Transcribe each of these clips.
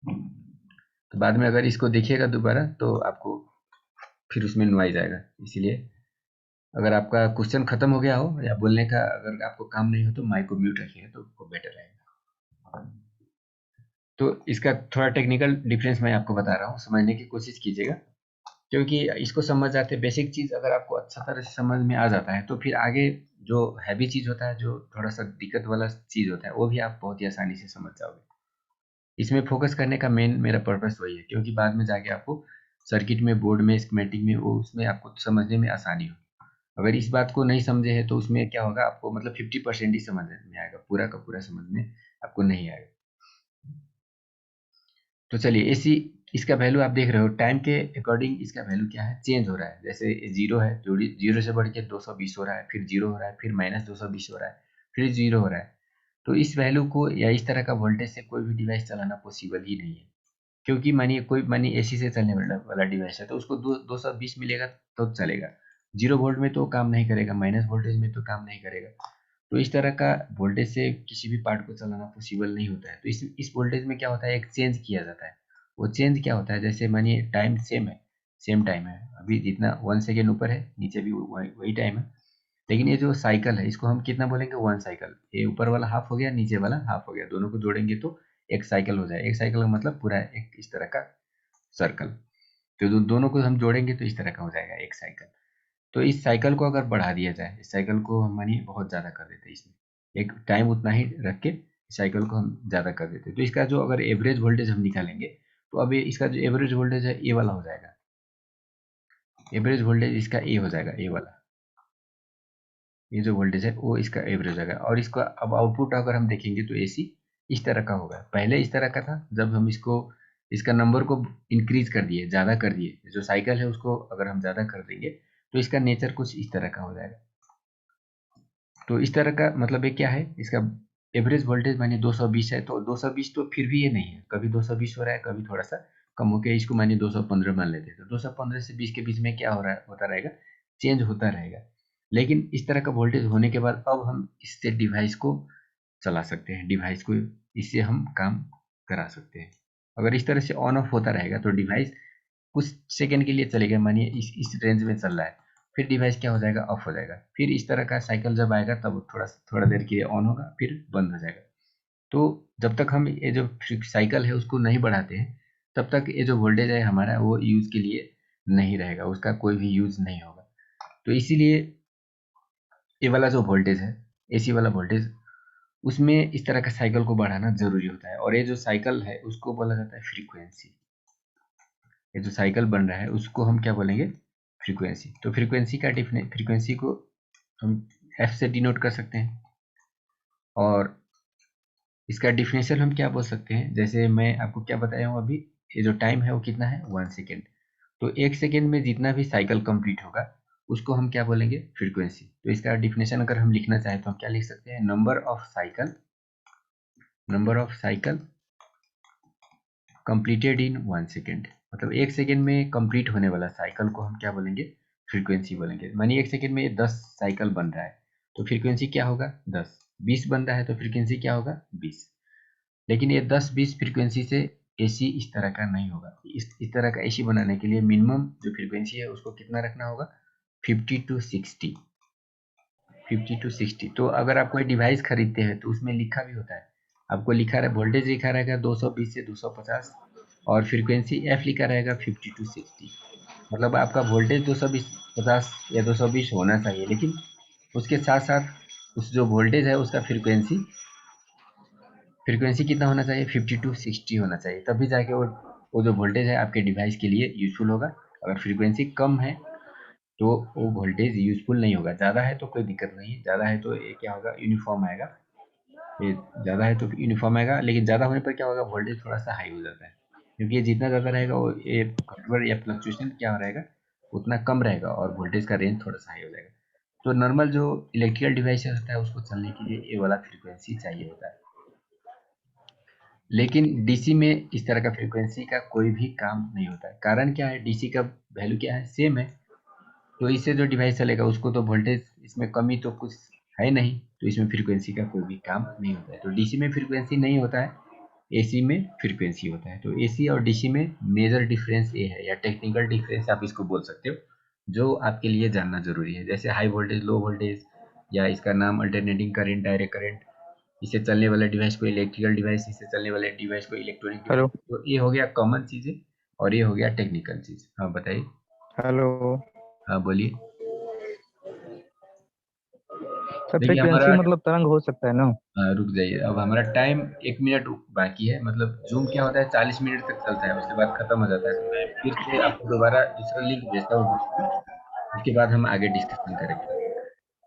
तो बाद में अगर इसको देखिएगा दोबारा तो आपको फिर उसमें नॉइज आएगा। इसीलिए अगर आपका क्वेश्चन खत्म हो गया हो या बोलने का अगर आपको काम नहीं हो तो माइक को म्यूट रखिएगा तो आपको बेटर रहेगा। तो इसका थोड़ा टेक्निकल डिफरेंस मैं आपको बता रहा हूँ, समझने की कोशिश कीजिएगा, क्योंकि इसको समझ जाते बेसिक चीज़ अगर आपको अच्छा तरह से समझ में आ जाता है तो फिर आगे जो हैवी चीज़ होता है, जो थोड़ा सा दिक्कत वाला चीज़ होता है, वो भी आप बहुत ही आसानी से समझ जाओगे। इसमें फोकस करने का मेन मेरा पर्पस वही है, क्योंकि बाद में जाके आपको सर्किट में, बोर्ड में, स्कीमेटिक में, वो उसमें आपको समझने में आसानी हो। अगर इस बात को नहीं समझे हैं तो उसमें क्या होगा, आपको मतलब 50% ही समझ में आएगा, पूरा का पूरा समझ में आपको नहीं आएगा। तो चलिए एसी, इसका वैल्यू आप देख रहे हो टाइम के अकॉर्डिंग इसका वैल्यू क्या है, चेंज हो रहा है। जैसे जीरो है, जोड़ी जीरो से बढ़ के 220 हो रहा है, फिर जीरो हो रहा है, फिर -220 हो रहा है, फिर जीरो हो रहा है। तो इस वैल्यू को या इस तरह का वोल्टेज से कोई भी डिवाइस चलाना पॉसिबल ही नहीं है, क्योंकि मानिए एसी से चलने वाला डिवाइस है तो उसको 220 मिलेगा तो चलेगा। 0 वोल्ट में तो काम नहीं करेगा, माइनस वोल्टेज में तो काम नहीं करेगा। तो इस तरह का वोल्टेज से किसी भी पार्ट को चलाना पॉसिबल नहीं होता है। तो इस वोल्टेज में क्या होता है, एक चेंज किया जाता है। वो चेंज क्या होता है, जैसे मानिए टाइम सेम है, सेम टाइम है, अभी जितना 1 सेकेंड ऊपर है नीचे भी वही टाइम है, लेकिन ये जो साइकिल है इसको हम कितना बोलेंगे, 1 साइकिल। ये ऊपर वाला हाफ हो गया, नीचे वाला हाफ हो गया, दोनों को जोड़ेंगे तो एक साइकिल हो जाए। एक साइकिल का मतलब पूरा एक इस तरह का सर्कल। तो दोनों को हम जोड़ेंगे तो इस तरह का हो जाएगा एक साइकिल। तो इस साइकिल को अगर बढ़ा दिया जाए, इस साइकिल को हम मानिए बहुत ज़्यादा कर देते हैं, इसमें एक टाइम उतना ही रख के साइकिल को हम ज़्यादा कर देते हैं, तो इसका जो अगर एवरेज वोल्टेज हम निकालेंगे तो अब ये इसका जो एवरेज वोल्टेज है ए वाला हो जाएगा। एवरेज वोल्टेज इसका ए हो जाएगा, ए वाला, ये जो वोल्टेज है वो इसका एवरेज होगा। और इसका अब आउटपुट अगर हम देखेंगे तो एसी इस तरह का होगा। पहले इस तरह का था, जब हम इसको इसका नंबर को इंक्रीज कर दिए, ज़्यादा कर दिए, जो साइकिल है उसको अगर हम ज़्यादा कर देंगे तो इसका नेचर कुछ इस तरह का हो जाएगा। तो इस तरह का मतलब ये क्या है, इसका एवरेज वोल्टेज मानिए 220 है, तो 220 तो फिर भी ये नहीं है, कभी 220 हो रहा है, कभी थोड़ा सा कम हो गया, इसको मानिए 215 मान लेते हैं। तो 215 से 20 के बीच में क्या हो रहा है, होता रहेगा, चेंज होता रहेगा। लेकिन इस तरह का वोल्टेज होने के बाद अब हम इससे डिवाइस को चला सकते हैं, डिवाइस को इससे हम काम करा सकते हैं। अगर इस तरह से ऑन ऑफ होता रहेगा तो डिवाइस कुछ सेकंड के लिए चलेगा, मानिए इस रेंज में चल रहा है, फिर डिवाइस क्या हो जाएगा, ऑफ हो जाएगा। फिर इस तरह का साइकिल जब आएगा तब थोड़ा देर के लिए ऑन होगा, फिर बंद हो जाएगा। तो जब तक हम ये जो साइकिल है उसको नहीं बढ़ाते हैं तब तक ये जो वोल्टेज है हमारा वो यूज के लिए नहीं रहेगा, उसका कोई भी यूज नहीं होगा। तो इसीलिए ये वाला जो वोल्टेज है, एसी वाला वोल्टेज, उसमें इस तरह का साइकिल को बढ़ाना जरूरी होता है। और ये जो साइकिल है उसको बोला जाता है फ्रीक्वेंसी। ये जो साइकिल बन रहा है उसको हम क्या बोलेंगे, फ्रीक्वेंसी। तो फ्रीक्वेंसी को हम एफ से डिनोट कर सकते हैं। और इसका डिफिनेशन हम क्या बोल सकते हैं, जैसे मैं आपको क्या बताया हूँ अभी, ये जो टाइम है वो कितना है, 1 सेकेंड। तो 1 सेकेंड में जितना भी साइकिल कंप्लीट होगा उसको हम क्या बोलेंगे, फ्रीक्वेंसी। तो इसका डिफिनेशन अगर हम लिखना चाहें तो हम क्या लिख सकते हैं, number of cycle completed in 1 second. मतलब 1 सेकेंड में कंप्लीट होने वाला साइकिल को हम क्या बोलेंगे, फ्रीक्वेंसी बोलेंगे। मानिए 1 सेकेंड में 10 साइकिल बन रहा है तो फ्रीक्वेंसी क्या होगा, 10। 20 बन रहा है तो फ्रीक्वेंसी क्या होगा, 20। लेकिन ये 10-20 फ्रीक्वेंसी से एसी इस तरह का नहीं होगा। इस तरह का एसी बनाने के लिए मिनिमम जो फ्रीक्वेंसी है उसको कितना रखना होगा, 50 to 60। 50 to 60। तो अगर आप कोई डिवाइस खरीदते हैं तो उसमें लिखा भी होता है, आपको लिखा रहा वोल्टेज लिखा रहेगा 220 से 250, और फ्रीक्वेंसी एफ लिखा रहेगा 50 to 60। मतलब आपका वोल्टेज 250 या 220 होना चाहिए, लेकिन उसके साथ साथ उस जो वोल्टेज है उसका फ्रीक्वेंसी कितना होना चाहिए, 50 to 60 होना चाहिए, तभी जाके वो जो वोल्टेज है आपके डिवाइस के लिए यूजफुल होगा। अगर फ्रीक्वेंसी कम है तो वो वोल्टेज यूजफुल नहीं होगा। ज़्यादा है तो कोई दिक्कत नहीं है, ज़्यादा है तो ये क्या होगा, यूनिफॉर्म आएगा। ये ज़्यादा है तो यूनिफॉर्म आएगा, लेकिन ज़्यादा होने पर क्या होगा, वोल्टेज थोड़ा सा हाई हो जाता है, क्योंकि ये जितना ज़्यादा रहेगा वो ये गड़बड़ या फ्लक्चुएशन क्या रहेगा, उतना कम रहेगा और वोल्टेज का रेंज थोड़ा सा हाई हो जाएगा। तो नॉर्मल जो इलेक्ट्रिकल डिवाइसेस होता है उसको चलने के लिए ये वाला फ्रीक्वेंसी चाहिए होता है। लेकिन डीसी में इस तरह का फ्रीक्वेंसी का कोई भी काम नहीं होता है। कारण क्या है, डीसी का वैल्यू क्या है, सेम है। तो इससे जो डिवाइस चलेगा उसको तो वोल्टेज इसमें कमी तो कुछ है नहीं, तो इसमें फ्रीक्वेंसी का कोई भी काम नहीं होता है। तो डीसी में फ्रीक्वेंसी नहीं होता है, एसी में फ्रीक्वेंसी होता है। तो एसी और डीसी में मेजर डिफरेंस ये है, या टेक्निकल डिफरेंस आप इसको बोल सकते हो, जो आपके लिए जानना जरूरी है। जैसे हाई वोल्टेज, लो वोल्टेज, या इसका नाम अल्टरनेटिंग करंट, डायरेक्ट करंट, इससे चलने वाला डिवाइस को इलेक्ट्रिकल डिवाइस, इससे चलने वाले डिवाइस को इलेक्ट्रॉनिक डिवाइस। हेलो। तो ये हो गया कॉमन चीजें, और ये हो गया टेक्निकल चीज। हाँ बताइए। हेलो हाँ बोलिए। सर, देखिए फ्रीक्वेंसी हमारा, मतलब तरंग हो सकता है ना? रुक जाइए, अब हमारा टाइम 1 मिनट बाकी है। मतलब जूम क्या होता है, 40 मिनट तक चलता है, उसके बाद खत्म हो जाता है। तो मैं फिर से आपको दोबारा दूसरा लिंक भेजता हूँ ग्रुप में, उसके बाद हम आगे डिस्कशन करेंगे।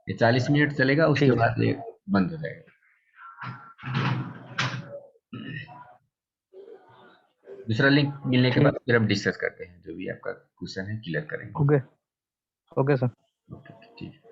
ये 40 मिनट चलेगा, उसके ठीक है बाद सर। ये बंद हो जाएगा। दूसरा लिंक मिलने के बाद ठीक। फिर हम डिस्कस करते हैं, जो भी आपका क्वेश्चन है क्लियर करेंगे। ओके। Okay sir. ओके, ठीक है।